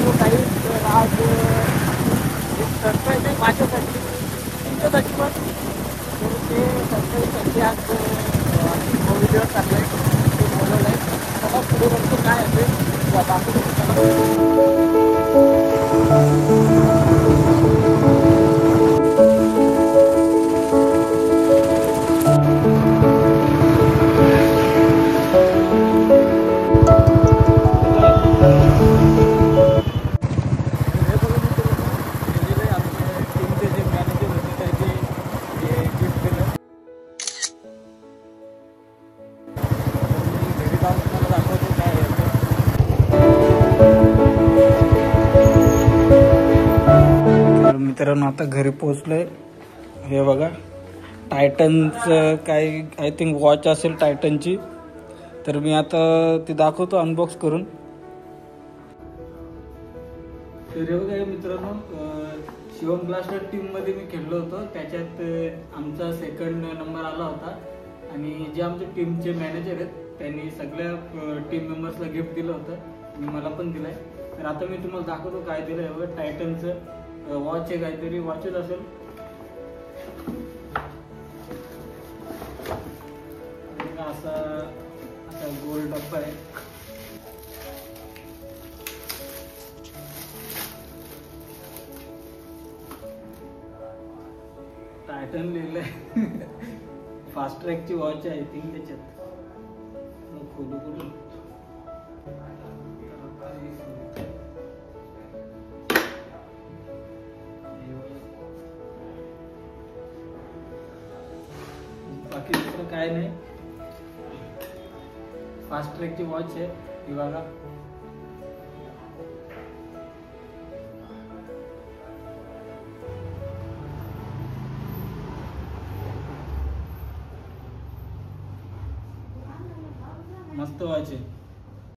दाखवतो काही. तर आज एक सरप्राईज आहे माझ्यासाठी, तुमच्यासाठी पण. तर ते सरप्राईजसाठी आज व्हिडिओ टाकला आहे, ते बोलवलं आहे. चला पुढे बघतो काय असेल दाखवतो मित्रांनो. आता घरी पोहोचलोय. हे बघा, टायटनचं काही आय थिंक वॉच असेल टायटनची. तर मी आता ती दाखवतो अनबॉक्स करून. तर हे बघा मित्रांनो, शिवम ब्लास्टर टीममध्ये मी खेळलो होतो. त्याच्यात आमचा सेकंड नंबर आला होता. आणि जे आमचे टीमचे मॅनेजर आहेत त्यांनी सगळ्या टीम मेंबर्सला गिफ्ट दिलं होतं आणि मला पण दिलं आहे. तर आता मी तुम्हाला दाखवतो काय दिलं आहे. बघा, टायटनचं वॉच आहे, काहीतरी वॉचच असेल. असा गोल डब्बा आहे. टायटन लिहिलंय. फास्ट ट्रॅकची वॉच आहे आय थिंक त्याच्यात. खोलू खोलू बाकी दुसरं काय नाही. फास्ट ट्रॅकची वॉच आहे ही बघा. मस्त वॉच आहे.